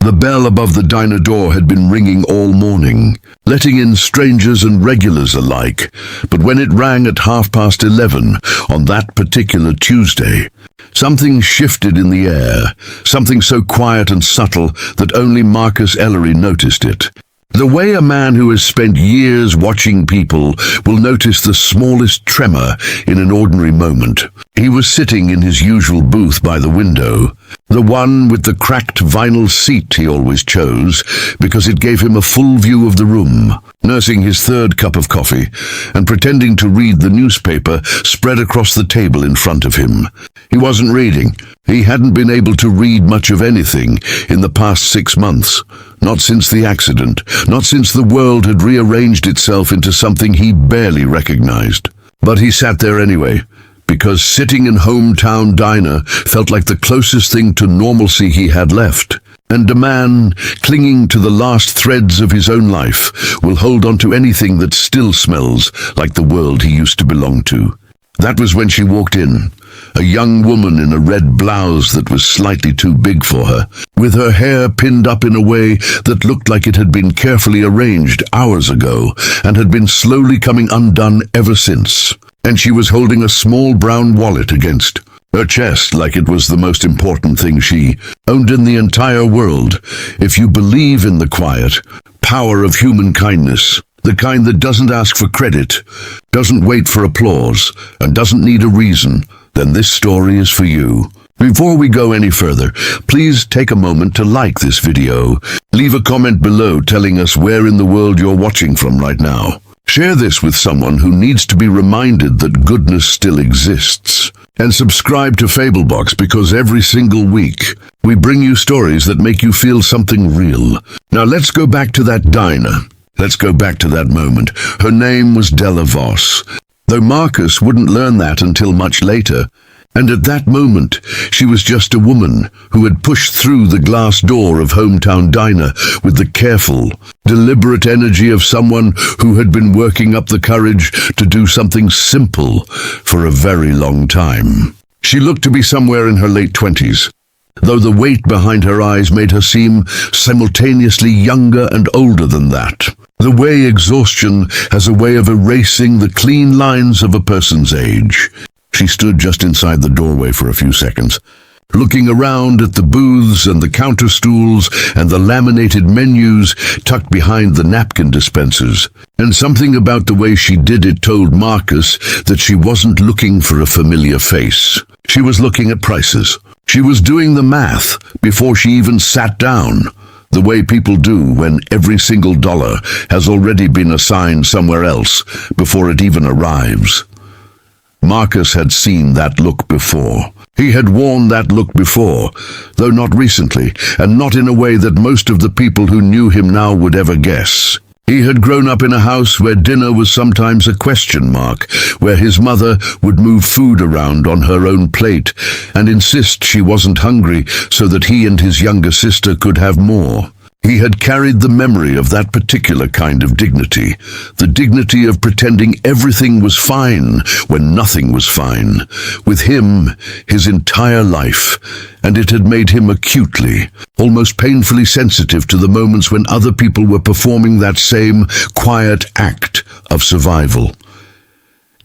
The bell above the diner door had been ringing all morning, letting in strangers and regulars alike, but when it rang at 11:30 on that particular Tuesday, something shifted in the air, something so quiet and subtle that only Marcus Ellery noticed it. The way a man who has spent years watching people will notice the smallest tremor in an ordinary moment. He was sitting in his usual booth by the window, the one with the cracked vinyl seat he always chose because it gave him a full view of the room, nursing his third cup of coffee and pretending to read the newspaper spread across the table in front of him. He wasn't reading. He hadn't been able to read much of anything in the past 6 months. Not since the accident, not since the world had rearranged itself into something he barely recognized. But he sat there anyway, because sitting in hometown diner felt like the closest thing to normalcy he had left. And a man clinging to the last threads of his own life will hold on to anything that still smells like the world he used to belong to. That was when she walked in, a young woman in a red blouse that was slightly too big for her, with her hair pinned up in a way that looked like it had been carefully arranged hours ago and had been slowly coming undone ever since. And she was holding a small brown wallet against her chest like it was the most important thing she owned in the entire world. If you believe in the quiet power of human kindness, the kind that doesn't ask for credit, doesn't wait for applause, and doesn't need a reason, then this story is for you. Before we go any further, please take a moment to like this video. Leave a comment below telling us where in the world you're watching from right now. Share this with someone who needs to be reminded that goodness still exists. And subscribe to FableBox because every single week we bring you stories that make you feel something real. Now let's go back to that diner. Let's go back to that moment. Her name was Della, though Marcus wouldn't learn that until much later. And at that moment, she was just a woman who had pushed through the glass door of hometown diner with the careful, deliberate energy of someone who had been working up the courage to do something simple for a very long time. She looked to be somewhere in her late 20s, though the weight behind her eyes made her seem simultaneously younger and older than that. The way exhaustion has a way of erasing the clean lines of a person's age. She stood just inside the doorway for a few seconds, looking around at the booths and the counter stools and the laminated menus tucked behind the napkin dispensers. And something about the way she did it told Marcus that she wasn't looking for a familiar face. She was looking at prices. She was doing the math before she even sat down, the way people do when every single dollar has already been assigned somewhere else before it even arrives. Marcus had seen that look before. He had worn that look before, though not recently, and not in a way that most of the people who knew him now would ever guess. He had grown up in a house where dinner was sometimes a question mark, where his mother would move food around on her own plate and insist she wasn't hungry so that he and his younger sister could have more. He had carried the memory of that particular kind of dignity, the dignity of pretending everything was fine when nothing was fine, with him his entire life, and it had made him acutely, almost painfully sensitive to the moments when other people were performing that same quiet act of survival.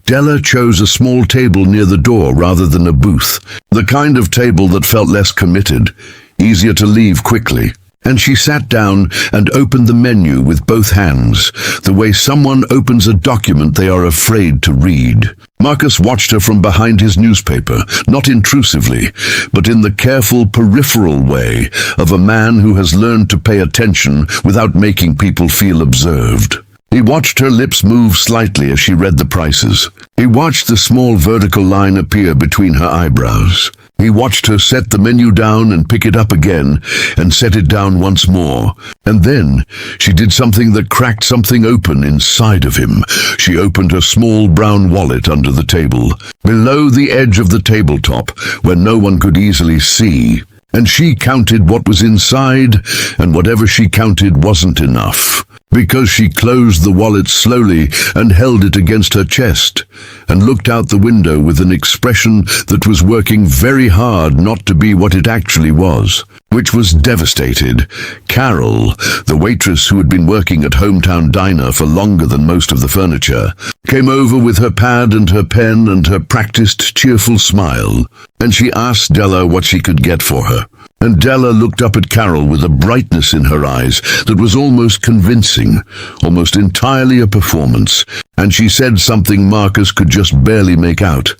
Della chose a small table near the door rather than a booth, the kind of table that felt less committed, easier to leave quickly. And she sat down and opened the menu with both hands, the way someone opens a document they are afraid to read. Marcus watched her from behind his newspaper, not intrusively, but in the careful peripheral way of a man who has learned to pay attention without making people feel observed. He watched her lips move slightly as she read the prices. He watched the small vertical line appear between her eyebrows. He watched her set the menu down and pick it up again and set it down once more. And then she did something that cracked something open inside of him. She opened her small brown wallet under the table, below the edge of the tabletop, where no one could easily see. And she counted what was inside, and whatever she counted wasn't enough. Because she closed the wallet slowly and held it against her chest, and looked out the window with an expression that was working very hard not to be what it actually was. which was devastated. Carol, the waitress who had been working at Hometown Diner for longer than most of the furniture, came over with her pad and her pen and her practiced cheerful smile, and she asked Della what she could get for her. And Della looked up at Carol with a brightness in her eyes that was almost convincing, almost entirely a performance, and she said something Marcus could just barely make out.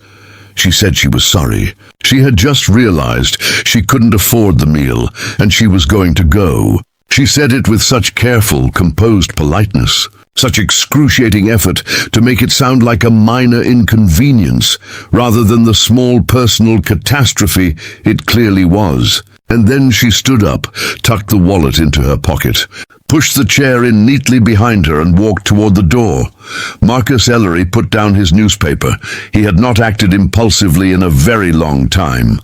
She said she was sorry. She had just realized she couldn't afford the meal, and she was going to go. She said it with such careful, composed politeness, such excruciating effort to make it sound like a minor inconvenience, rather than the small personal catastrophe it clearly was. And then she stood up, tucked the wallet into her pocket, pushed the chair in neatly behind her and walked toward the door. Marcus Ellery put down his newspaper. He had not acted impulsively in a very long time.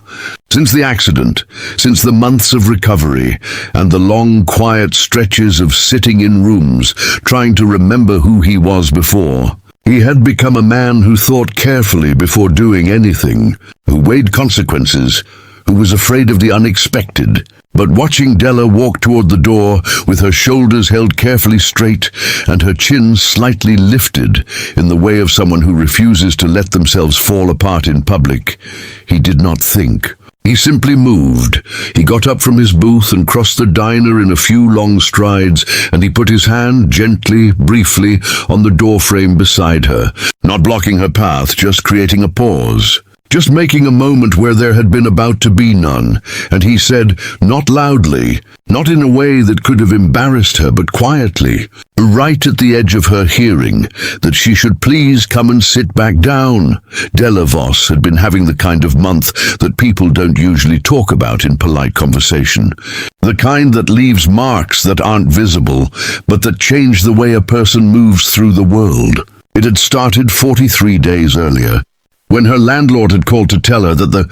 Since the accident, since the months of recovery, and the long, quiet stretches of sitting in rooms, trying to remember who he was before, he had become a man who thought carefully before doing anything, who weighed consequences, who was afraid of the unexpected. But watching Della walk toward the door with her shoulders held carefully straight and her chin slightly lifted in the way of someone who refuses to let themselves fall apart in public, he did not think. He simply moved. He got up from his booth and crossed the diner in a few long strides, and he put his hand gently, briefly, on the doorframe beside her, not blocking her path, just creating a pause. Just making a moment where there had been about to be none, and he said, not loudly, not in a way that could have embarrassed her, but quietly, right at the edge of her hearing, that she should please come and sit back down. Della Voss had been having the kind of month that people don't usually talk about in polite conversation, the kind that leaves marks that aren't visible, but that change the way a person moves through the world. It had started 43 days earlier, when her landlord had called to tell her that the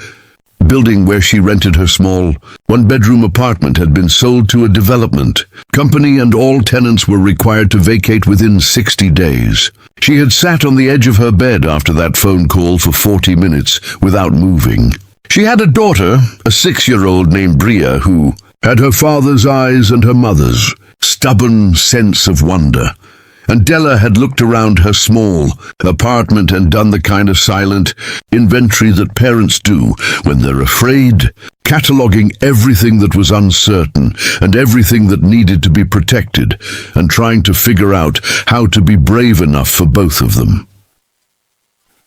building where she rented her small, one-bedroom apartment had been sold to a development company and all tenants were required to vacate within 60 days. She had sat on the edge of her bed after that phone call for 40 minutes without moving. She had a daughter, a 6-year-old named Bria, who had her father's eyes and her mother's stubborn sense of wonder. And Della had looked around her small apartment and done the kind of silent inventory that parents do when they're afraid, cataloging everything that was uncertain and everything that needed to be protected, and trying to figure out how to be brave enough for both of them.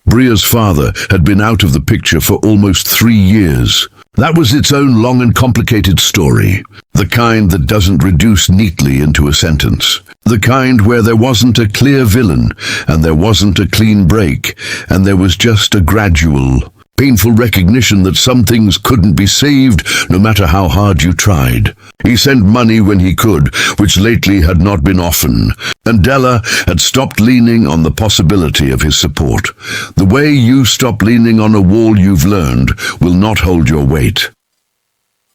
Bria's father had been out of the picture for almost 3 years. That was its own long and complicated story, the kind that doesn't reduce neatly into a sentence, the kind where there wasn't a clear villain, and there wasn't a clean break, and there was just a gradual, painful recognition that some things couldn't be saved no matter how hard you tried. He sent money when he could, which lately had not been often, and Della had stopped leaning on the possibility of his support. The way you stop leaning on a wall you've learned will not hold your weight.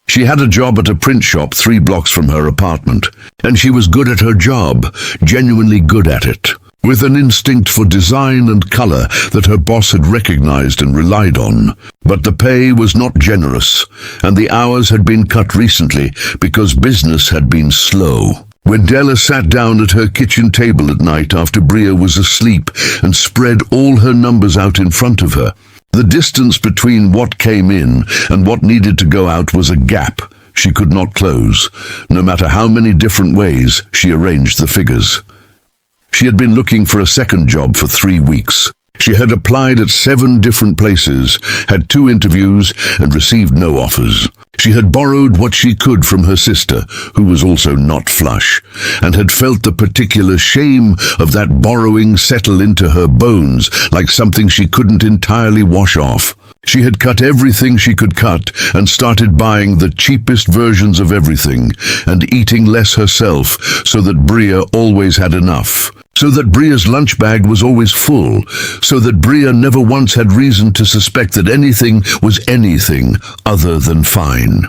She had a job at a print shop 3 blocks from her apartment, and she was good at her job, genuinely good at it, with an instinct for design and color that her boss had recognized and relied on. But the pay was not generous, and the hours had been cut recently because business had been slow. When Della sat down at her kitchen table at night after Bria was asleep and spread all her numbers out in front of her, the distance between what came in and what needed to go out was a gap she could not close, no matter how many different ways she arranged the figures. She had been looking for a second job for 3 weeks. She had applied at 7 different places, had 2 interviews, and received no offers. She had borrowed what she could from her sister, who was also not flush, and had felt the particular shame of that borrowing settle into her bones like something she couldn't entirely wash off. She had cut everything she could cut and started buying the cheapest versions of everything and eating less herself so that Bria always had enough. So that Bria's lunch bag was always full, so that Bria never once had reason to suspect that anything was anything other than fine.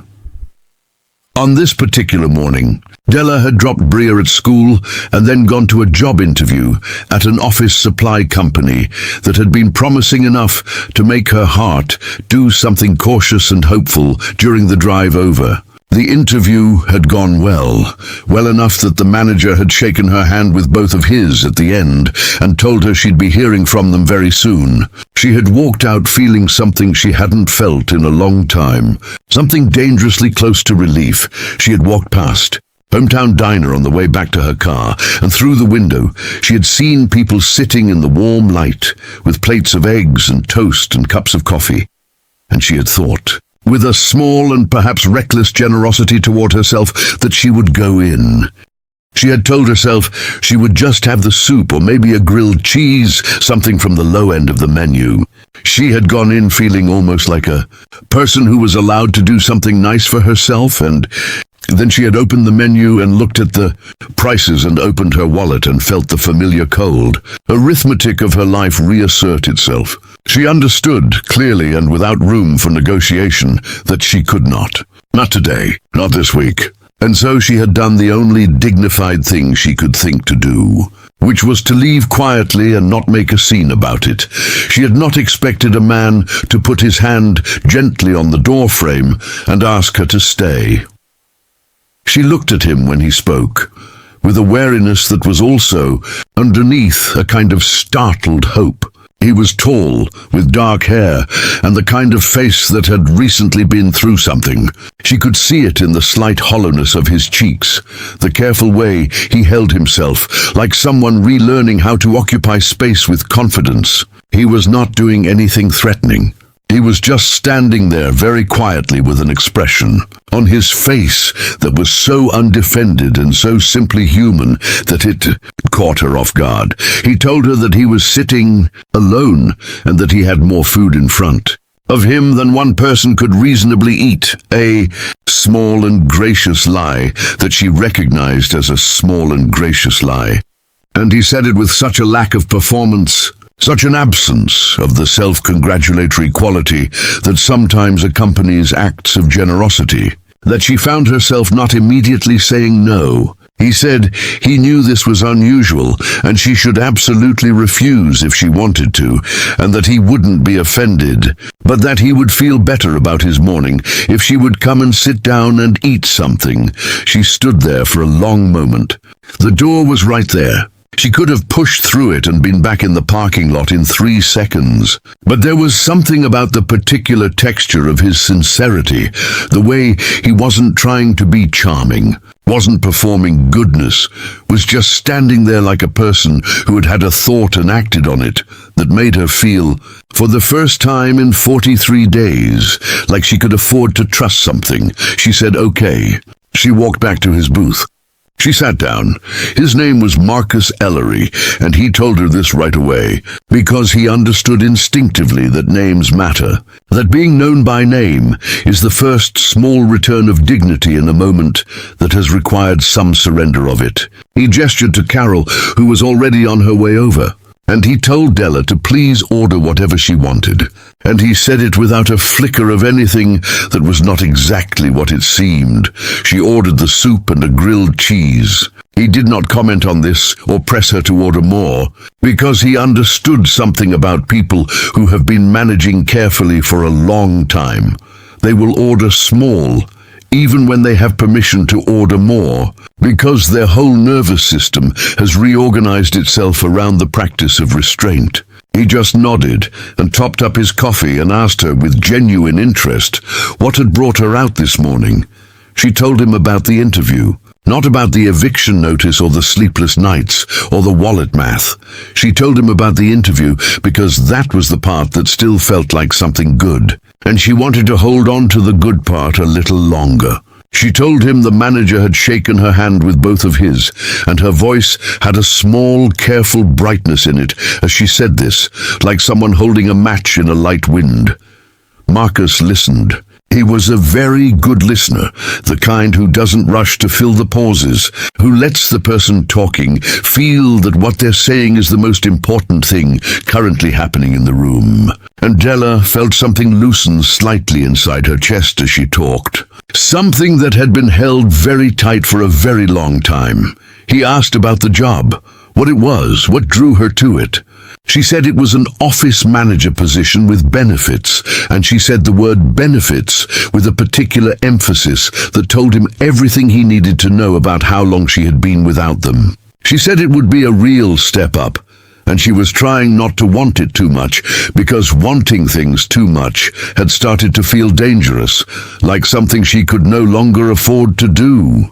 On this particular morning, Della had dropped Bria at school and then gone to a job interview at an office supply company that had been promising enough to make her heart do something cautious and hopeful during the drive over. The interview had gone well, well enough that the manager had shaken her hand with both of his at the end and told her she'd be hearing from them very soon. She had walked out feeling something she hadn't felt in a long time, something dangerously close to relief. She had walked past Hometown Diner on the way back to her car, and through the window she had seen people sitting in the warm light with plates of eggs and toast and cups of coffee. And she had thought, with a small and perhaps reckless generosity toward herself, that she would go in. She had told herself she would just have the soup or maybe a grilled cheese, something from the low end of the menu. She had gone in feeling almost like a person who was allowed to do something nice for herself, and then she had opened the menu and looked at the prices and opened her wallet and felt the familiar cold. Arithmetic of her life reassert itself. She understood clearly and without room for negotiation that she could not. Not today, not this week. And so she had done the only dignified thing she could think to do, which was to leave quietly and not make a scene about it. She had not expected a man to put his hand gently on the door frame and ask her to stay. She looked at him when he spoke, with a wariness that was also, underneath, a kind of startled hope. He was tall, with dark hair, and the kind of face that had recently been through something. She could see it in the slight hollowness of his cheeks, the careful way he held himself, like someone relearning how to occupy space with confidence. He was not doing anything threatening. He was just standing there very quietly with an expression on his face that was so undefended and so simply human that it caught her off guard. He told her that he was sitting alone and that he had more food in front of him than one person could reasonably eat, a small and gracious lie that she recognized as a small and gracious lie. And he said it with such a lack of performance, such an absence of the self-congratulatory quality that sometimes accompanies acts of generosity, that she found herself not immediately saying no. He said he knew this was unusual and she should absolutely refuse if she wanted to, and that he wouldn't be offended, but that he would feel better about his morning if she would come and sit down and eat something. She stood there for a long moment. The door was right there. She could have pushed through it and been back in the parking lot in 3 seconds. But there was something about the particular texture of his sincerity, the way he wasn't trying to be charming, wasn't performing goodness, was just standing there like a person who had had a thought and acted on it, that made her feel, for the first time in 43 days, like she could afford to trust something. She said okay. She walked back to his booth. She sat down. His name was Marcus Ellery, and he told her this right away, because he understood instinctively that names matter, that being known by name is the first small return of dignity in a moment that has required some surrender of it. He gestured to Carol, who was already on her way over, and he told Della to please order whatever she wanted, and he said it without a flicker of anything that was not exactly what it seemed. She ordered the soup and a grilled cheese. He did not comment on this or press her to order more, because he understood something about people who have been managing carefully for a long time. They will order small, even when they have permission to order more, because their whole nervous system has reorganized itself around the practice of restraint. He just nodded and topped up his coffee and asked her with genuine interest what had brought her out this morning. She told him about the interview, not about the eviction notice or the sleepless nights or the wallet math. She told him about the interview because that was the part that still felt like something good, and she wanted to hold on to the good part a little longer. She told him the manager had shaken her hand with both of his, and her voice had a small, careful brightness in it as she said this, like someone holding a match in a light wind. Marcus listened. He was a very good listener, the kind who doesn't rush to fill the pauses, who lets the person talking feel that what they're saying is the most important thing currently happening in the room. And Della felt something loosen slightly inside her chest as she talked. Something that had been held very tight for a very long time. He asked about the job, what it was, what drew her to it. She said it was an office manager position with benefits, and she said the word benefits with a particular emphasis that told him everything he needed to know about how long she had been without them. She said it would be a real step up, and she was trying not to want it too much, because wanting things too much had started to feel dangerous, like something she could no longer afford to do.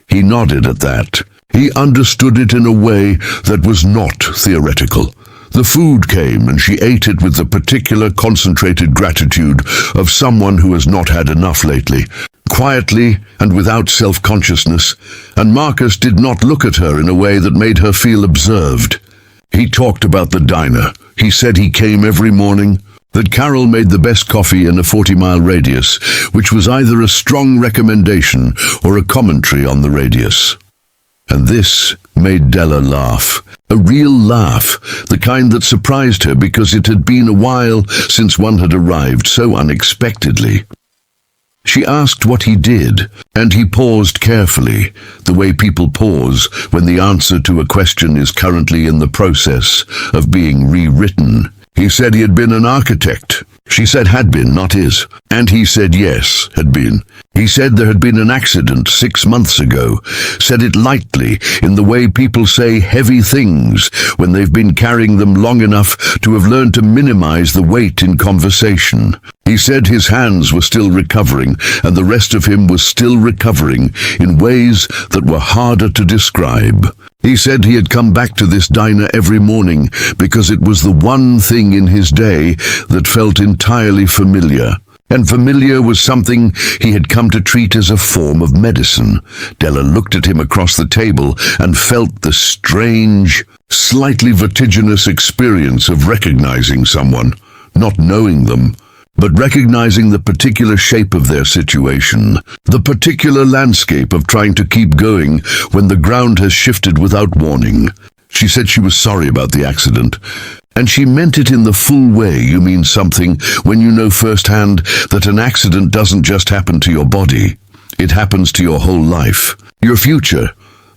He nodded at that. He understood it in a way that was not theoretical. The food came, and she ate it with the particular concentrated gratitude of someone who has not had enough lately, quietly and without self-consciousness, and Marcus did not look at her in a way that made her feel observed. He talked about the diner. He said he came every morning, that Carol made the best coffee in a 40-mile radius, which was either a strong recommendation or a commentary on the radius. And this made Della laugh. A real laugh, the kind that surprised her because it had been a while since one had arrived so unexpectedly. She asked what he did, and he paused carefully, the way people pause when the answer to a question is currently in the process of being rewritten. He said he had been an architect. She said had been, not is. And he said yes, had been. He said there had been an accident 6 months ago. Said it lightly, in the way people say heavy things when they've been carrying them long enough to have learned to minimize the weight in conversation. He said his hands were still recovering, and the rest of him was still recovering in ways that were harder to describe. He said he had come back to this diner every morning because it was the one thing in his day that felt entirely familiar. And familiar was something he had come to treat as a form of medicine. Della looked at him across the table and felt the strange, slightly vertiginous experience of recognizing someone, not knowing them, but recognizing the particular shape of their situation, the particular landscape of trying to keep going when the ground has shifted without warning. She said she was sorry about the accident, and she meant it in the full way you mean something when you know firsthand that an accident doesn't just happen to your body, it happens to your whole life, your future,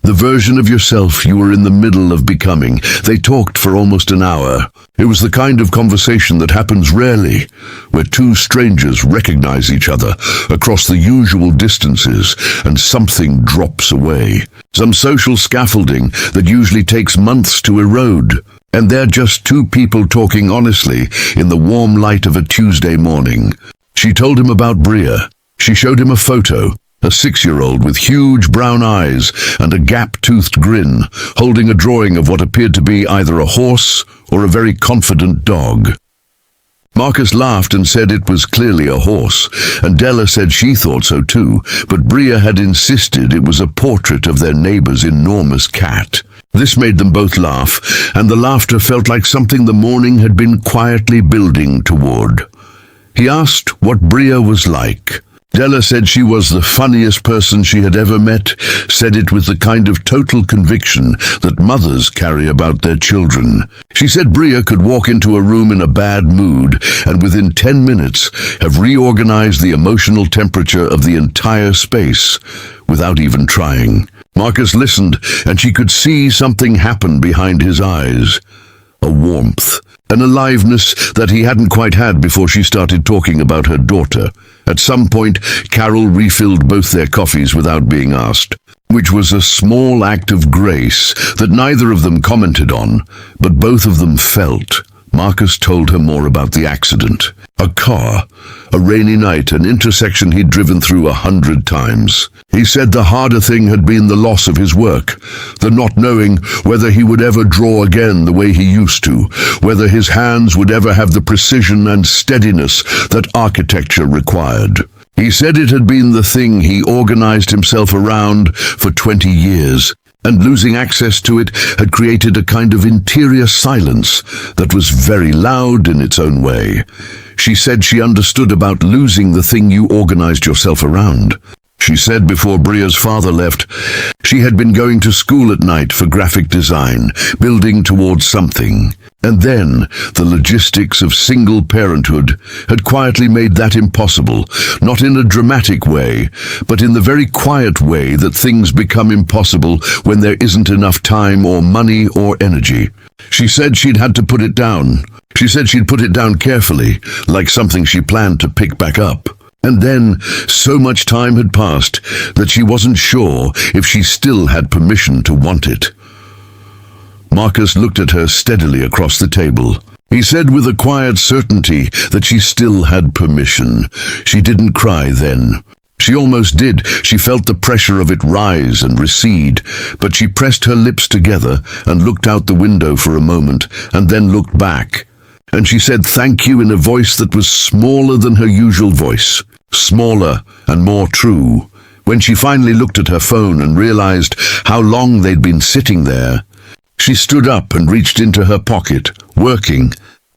the version of yourself you were in the middle of becoming. They talked for almost an hour. It was the kind of conversation that happens rarely, where two strangers recognize each other across the usual distances and something drops away. Some social scaffolding that usually takes months to erode. And they're just two people talking honestly in the warm light of a Tuesday morning. She told him about Bria. She showed him a photo. A 6-year-old with huge brown eyes and a gap-toothed grin, holding a drawing of what appeared to be either a horse or a very confident dog. Marcus laughed and said it was clearly a horse, and Della said she thought so too, but Bria had insisted it was a portrait of their neighbor's enormous cat. This made them both laugh, and the laughter felt like something the morning had been quietly building toward. He asked what Bria was like. Della said she was the funniest person she had ever met, said it with the kind of total conviction that mothers carry about their children. She said Bria could walk into a room in a bad mood and within 10 minutes have reorganized the emotional temperature of the entire space without even trying. Marcus listened, and she could see something happen behind his eyes. A warmth, an aliveness that he hadn't quite had before she started talking about her daughter. At some point, Carol refilled both their coffees without being asked, which was a small act of grace that neither of them commented on, but both of them felt. Marcus told her more about the accident. A car, a rainy night, an intersection he'd driven through 100 times. He said the harder thing had been the loss of his work, the not knowing whether he would ever draw again the way he used to, whether his hands would ever have the precision and steadiness that architecture required. He said it had been the thing he organized himself around for 20 years, and losing access to it had created a kind of interior silence that was very loud in its own way. She said she understood about losing the thing you organized yourself around. She said before Bria's father left, she had been going to school at night for graphic design, building towards something. And then, the logistics of single parenthood had quietly made that impossible, not in a dramatic way, but in the very quiet way that things become impossible when there isn't enough time or money or energy. She said she'd had to put it down. She said she'd put it down carefully, like something she planned to pick back up. And then, so much time had passed that she wasn't sure if she still had permission to want it. Marcus looked at her steadily across the table. He said with a quiet certainty that she still had permission. She didn't cry then. She almost did. She felt the pressure of it rise and recede, but she pressed her lips together and looked out the window for a moment, and then looked back. And she said thank you in a voice that was smaller than her usual voice. Smaller and more true. When she finally looked at her phone and realized how long they'd been sitting there, she stood up and reached into her pocket, working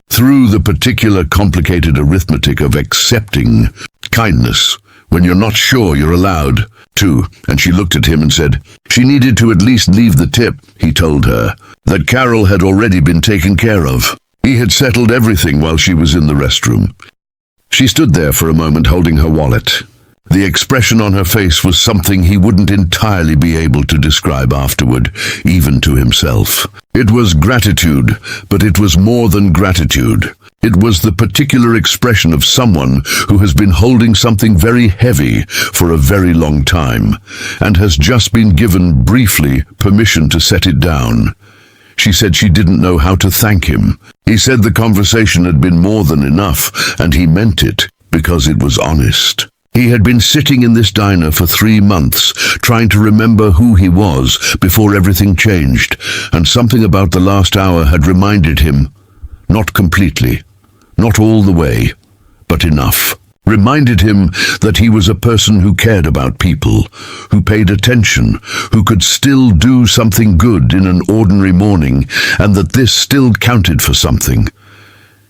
through the particular complicated arithmetic of accepting kindness when you're not sure you're allowed to. And she looked at him and said she needed to at least leave the tip. He told her that Carol had already been taken care of. He had settled everything while she was in the restroom. She stood there for a moment holding her wallet. The expression on her face was something he wouldn't entirely be able to describe afterward, even to himself. It was gratitude, but it was more than gratitude. It was the particular expression of someone who has been holding something very heavy for a very long time, and has just been given, briefly, permission to set it down. She said she didn't know how to thank him. He said the conversation had been more than enough, and he meant it, because it was honest. He had been sitting in this diner for 3 months, trying to remember who he was before everything changed, and something about the last hour had reminded him, not completely, not all the way, but enough. Reminded him that he was a person who cared about people, who paid attention, who could still do something good in an ordinary morning, and that this still counted for something.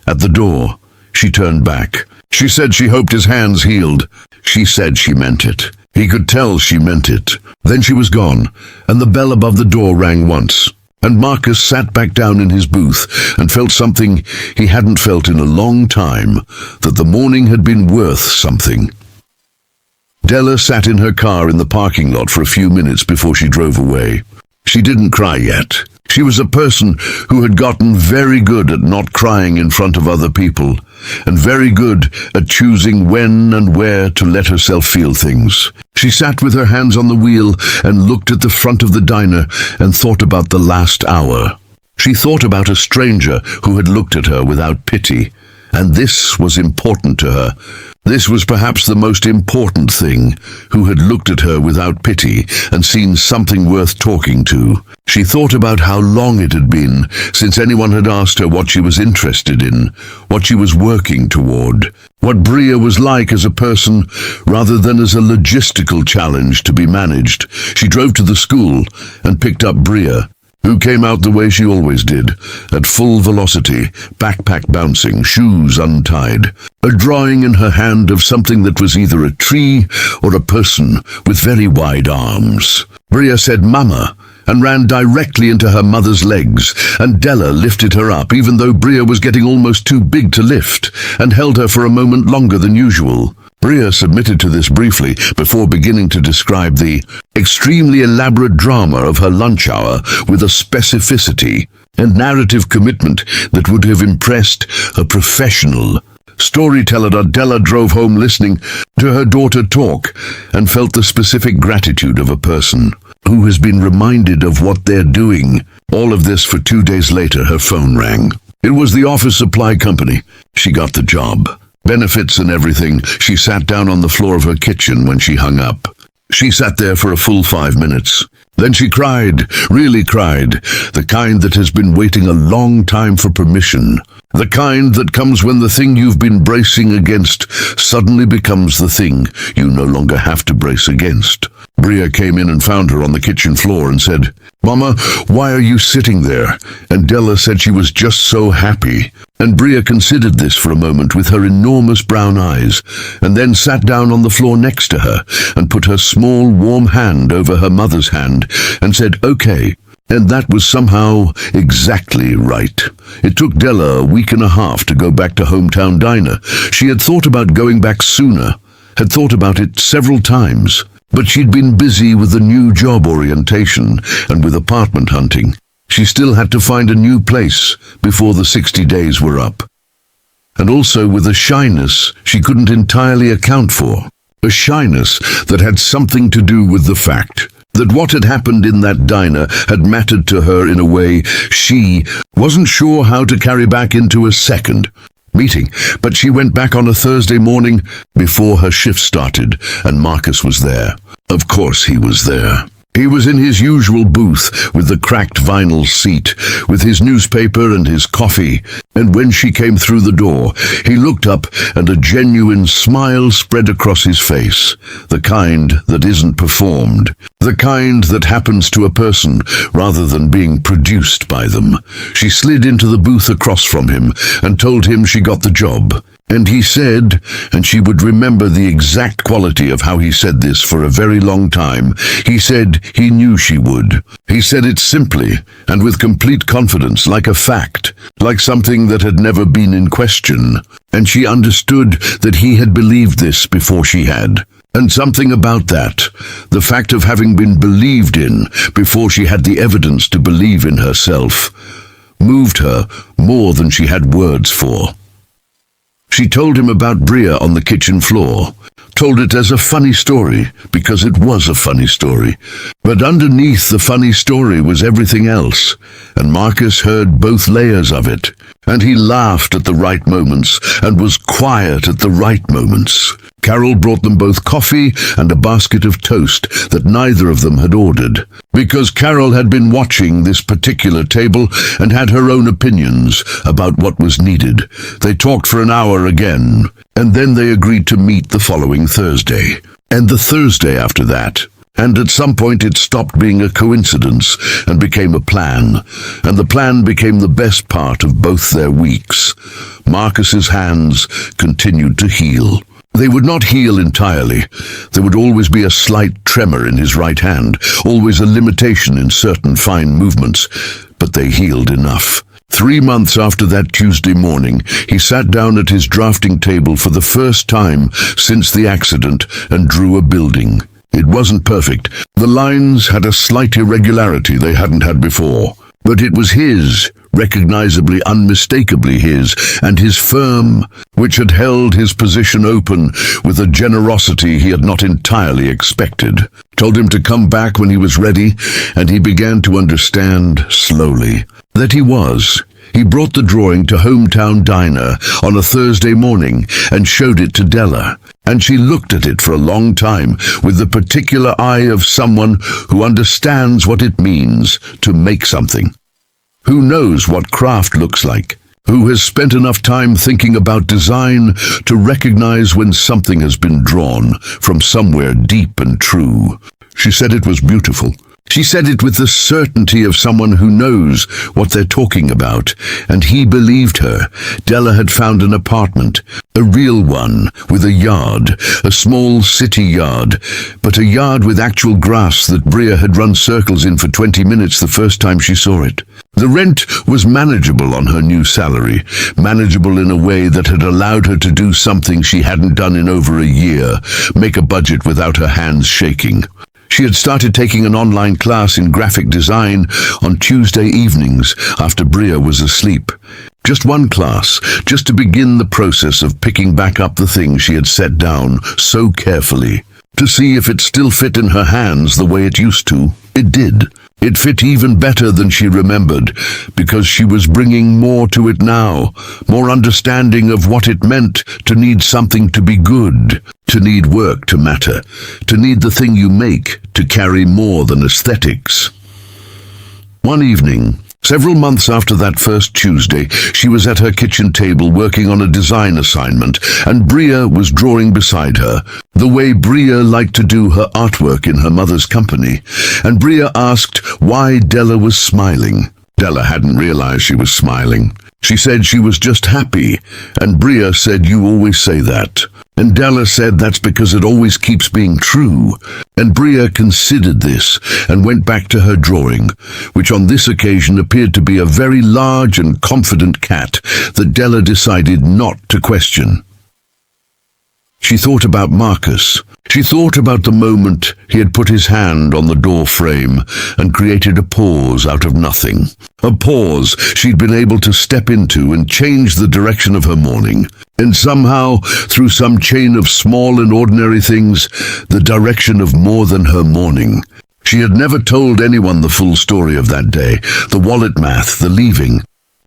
At the door, she turned back. She said she hoped his hands healed. She said she meant it. He could tell she meant it. Then she was gone, and the bell above the door rang once. And Marcus sat back down in his booth and felt something he hadn't felt in a long time, that the morning had been worth something. Della sat in her car in the parking lot for a few minutes before she drove away. She didn't cry yet. She was a person who had gotten very good at not crying in front of other people, and very good at choosing when and where to let herself feel things. She sat with her hands on the wheel and looked at the front of the diner and thought about the last hour. She thought about a stranger who had looked at her without pity, and this was important to her. This was perhaps the most important thing, who had looked at her without pity and seen something worth talking to. She thought about how long it had been since anyone had asked her what she was interested in, what she was working toward, what Bria was like as a person rather than as a logistical challenge to be managed. She drove to the school and picked up Bria, who came out the way she always did, at full velocity, backpack bouncing, shoes untied, a drawing in her hand of something that was either a tree or a person with very wide arms. Bria said "Mama," and ran directly into her mother's legs, and Della lifted her up, even though Bria was getting almost too big to lift, and held her for a moment longer than usual. Bria submitted to this briefly before beginning to describe the extremely elaborate drama of her lunch hour with a specificity and narrative commitment that would have impressed a professional storyteller. Della drove home listening to her daughter talk and felt the specific gratitude of a person who has been reminded of what they're doing. All of this for 2 days later, her phone rang. It was the office supply company. She got the job. Benefits and everything. She sat down on the floor of her kitchen when she hung up. She sat there for a full 5 minutes. Then she cried, really cried, the kind that has been waiting a long time for permission. The kind that comes when the thing you've been bracing against suddenly becomes the thing you no longer have to brace against. Bria came in and found her on the kitchen floor and said, "Mama, why are you sitting there?" And Della said she was just so happy. And Bria considered this for a moment with her enormous brown eyes, and then sat down on the floor next to her and put her small warm hand over her mother's hand and said, "Okay." And that was somehow exactly right. It took Della a week and a half to go back to Hometown Diner. She had thought about going back sooner, had thought about it several times, but she'd been busy with the new job orientation and with apartment hunting. She still had to find a new place before the 60 days were up. And also with a shyness she couldn't entirely account for. A shyness that had something to do with the fact that what had happened in that diner had mattered to her in a way she wasn't sure how to carry back into a second meeting. But she went back on a Thursday morning before her shift started, and Marcus was there. Of course he was there. He was in his usual booth with the cracked vinyl seat, with his newspaper and his coffee, and when she came through the door, he looked up and a genuine smile spread across his face, the kind that isn't performed, the kind that happens to a person rather than being produced by them. She slid into the booth across from him and told him she got the job. And he said, and she would remember the exact quality of how he said this for a very long time, he said he knew she would. He said it simply and with complete confidence, like a fact, like something that had never been in question. And she understood that he had believed this before she had. And something about that, the fact of having been believed in before she had the evidence to believe in herself, moved her more than she had words for. She told him about Bria on the kitchen floor, told it as a funny story, because it was a funny story. But underneath the funny story was everything else, and Marcus heard both layers of it. And he laughed at the right moments, and was quiet at the right moments. Carol brought them both coffee and a basket of toast that neither of them had ordered, because Carol had been watching this particular table and had her own opinions about what was needed. They talked for an hour again, and then they agreed to meet the following Thursday, and the Thursday after that. And at some point it stopped being a coincidence and became a plan, and the plan became the best part of both their weeks. Marcus's hands continued to heal. They would not heal entirely. There would always be a slight tremor in his right hand, always a limitation in certain fine movements, but they healed enough. 3 months after that Tuesday morning, he sat down at his drafting table for the first time since the accident and drew a building. It wasn't perfect. The lines had a slight irregularity they hadn't had before, but it was his, recognizably, unmistakably his, and his firm, which had held his position open with a generosity he had not entirely expected, told him to come back when he was ready, and he began to understand, slowly, that he was. He brought the drawing to Hometown Diner on a Thursday morning and showed it to Della, and she looked at it for a long time with the particular eye of someone who understands what it means to make something, who knows what craft looks like, who has spent enough time thinking about design to recognize when something has been drawn from somewhere deep and true. She said it was beautiful. She said it with the certainty of someone who knows what they're talking about, and he believed her. Della had found an apartment, a real one, with a yard, a small city yard, but a yard with actual grass that Bria had run circles in for 20 minutes the first time she saw it. The rent was manageable on her new salary, manageable in a way that had allowed her to do something she hadn't done in over a year, make a budget without her hands shaking. She had started taking an online class in graphic design on Tuesday evenings after Bria was asleep. Just one class, just to begin the process of picking back up the things she had set down so carefully, to see if it still fit in her hands the way it used to. It did. It fit even better than she remembered, because she was bringing more to it now, more understanding of what it meant to need something to be good, to need work to matter, to need the thing you make to carry more than aesthetics. One evening, Several months after that first Tuesday, she was at her kitchen table working on a design assignment, and Bria was drawing beside her, the way Bria liked to do her artwork in her mother's company, and Bria asked why Della was smiling. Della hadn't realized she was smiling. She said she was just happy, and Bria said, "You always say that." And Della said that's because it always keeps being true. And Bria considered this and went back to her drawing, which on this occasion appeared to be a very large and confident cat that Della decided not to question. She thought about Marcus. She thought about the moment he had put his hand on the door frame and created a pause out of nothing. A pause she'd been able to step into and change the direction of her morning. And somehow, through some chain of small and ordinary things, the direction of more than her morning. She had never told anyone the full story of that day, the wallet math, the leaving,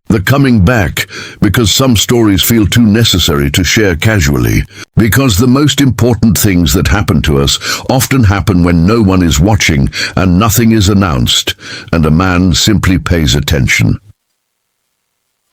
the coming back, because some stories feel too necessary to share casually. Because the most important things that happen to us often happen when no one is watching and nothing is announced, and a man simply pays attention.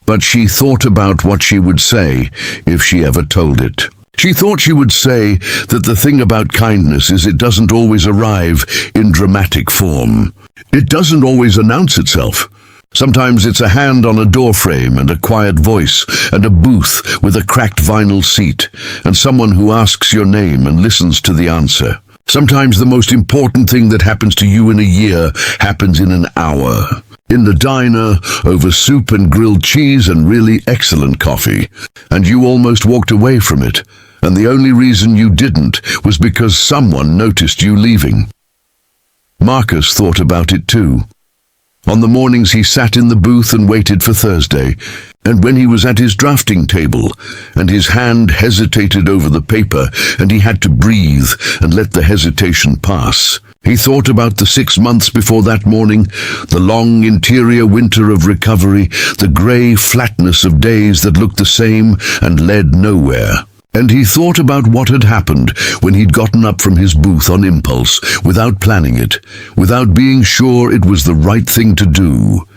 But she thought about what she would say if she ever told it. She thought she would say that the thing about kindness is it doesn't always arrive in dramatic form. It doesn't always announce itself. Sometimes it's a hand on a doorframe and a quiet voice and a booth with a cracked vinyl seat and someone who asks your name and listens to the answer. Sometimes the most important thing that happens to you in a year happens in an hour. In the diner, over soup and grilled cheese and really excellent coffee. And you almost walked away from it. And the only reason you didn't was because someone noticed you leaving. Marcus thought about it too. On the mornings he sat in the booth and waited for Thursday, and when he was at his drafting table, and his hand hesitated over the paper, and he had to breathe and let the hesitation pass. He thought about the 6 months before that morning, the long interior winter of recovery, the grey flatness of days that looked the same and led nowhere. And he thought about what had happened when he'd gotten up from his booth on impulse, without planning it, without being sure it was the right thing to do.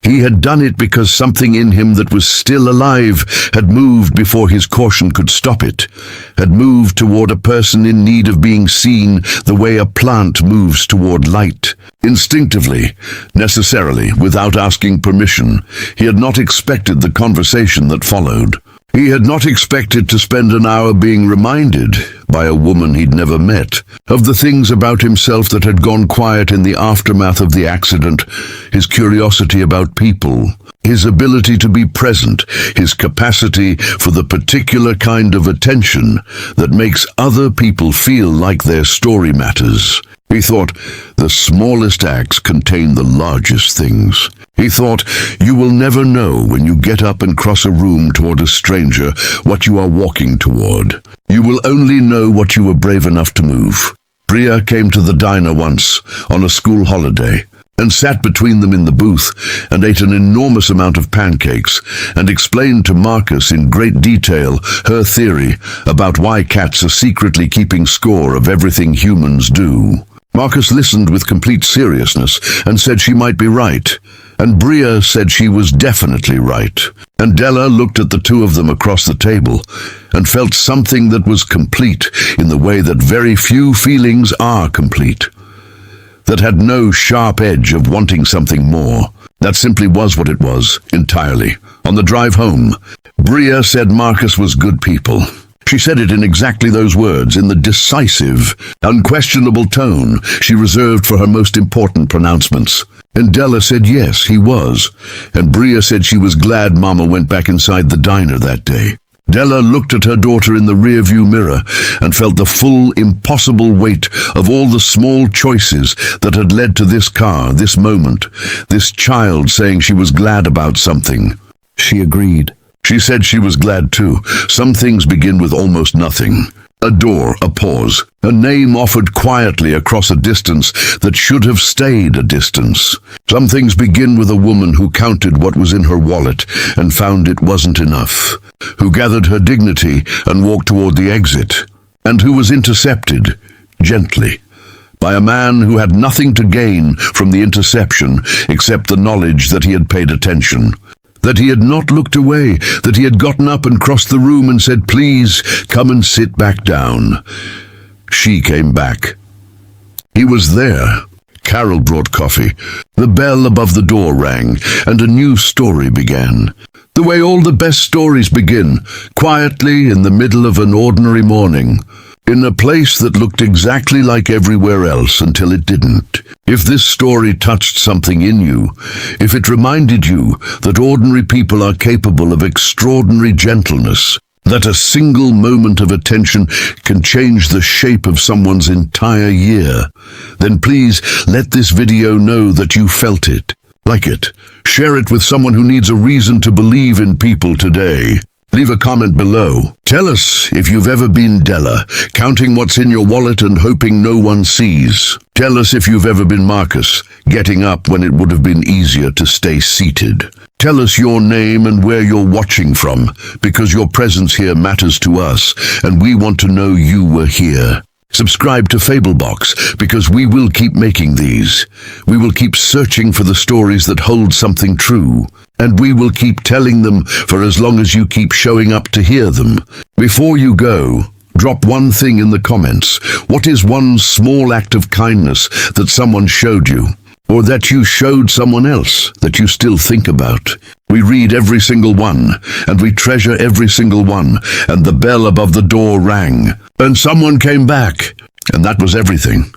He had done it because something in him that was still alive had moved before his caution could stop it, had moved toward a person in need of being seen the way a plant moves toward light. Instinctively, necessarily, without asking permission, he had not expected the conversation that followed. He had not expected to spend an hour being reminded, by a woman he'd never met, of the things about himself that had gone quiet in the aftermath of the accident, his curiosity about people, his ability to be present, his capacity for the particular kind of attention that makes other people feel like their story matters. He thought, the smallest acts contain the largest things. He thought, you will never know when you get up and cross a room toward a stranger what you are walking toward. You will only know what you were brave enough to move. Bria came to the diner once, on a school holiday, and sat between them in the booth and ate an enormous amount of pancakes and explained to Marcus in great detail her theory about why cats are secretly keeping score of everything humans do. Marcus listened with complete seriousness and said she might be right, and Bria said she was definitely right. And Della looked at the two of them across the table and felt something that was complete in the way that very few feelings are complete, that had no sharp edge of wanting something more. That simply was what it was, entirely. On the drive home, Bria said Marcus was good people. She said it in exactly those words, in the decisive, unquestionable tone she reserved for her most important pronouncements. And Della said yes, he was. And Bria said she was glad Mama went back inside the diner that day. Della looked at her daughter in the rearview mirror and felt the full, impossible weight of all the small choices that had led to this car, this moment, this child saying she was glad about something. She agreed. She said she was glad too. Some things begin with almost nothing. A door, a pause, a name offered quietly across a distance that should have stayed a distance. Some things begin with a woman who counted what was in her wallet and found it wasn't enough, who gathered her dignity and walked toward the exit, and who was intercepted, gently, by a man who had nothing to gain from the interception except the knowledge that he had paid attention, that he had not looked away, that he had gotten up and crossed the room and said, "Please, come and sit back down." She came back. He was there. Carol brought coffee. The bell above the door rang, and a new story began. The way all the best stories begin, quietly in the middle of an ordinary morning, in a place that looked exactly like everywhere else until it didn't. If this story touched something in you, if it reminded you that ordinary people are capable of extraordinary gentleness, that a single moment of attention can change the shape of someone's entire year, then please let this video know that you felt it. Like it. Share it with someone who needs a reason to believe in people today. Leave a comment below. Tell us if you've ever been Della, counting what's in your wallet and hoping no one sees. Tell us if you've ever been Marcus, getting up when it would have been easier to stay seated. Tell us your name and where you're watching from, because your presence here matters to us, and we want to know you were here. Subscribe to FableBox, because we will keep making these. We will keep searching for the stories that hold something true, and we will keep telling them for as long as you keep showing up to hear them. Before you go, drop one thing in the comments. What is one small act of kindness that someone showed you, or that you showed someone else, that you still think about? We read every single one, and we treasure every single one, and the bell above the door rang, and someone came back, and that was everything.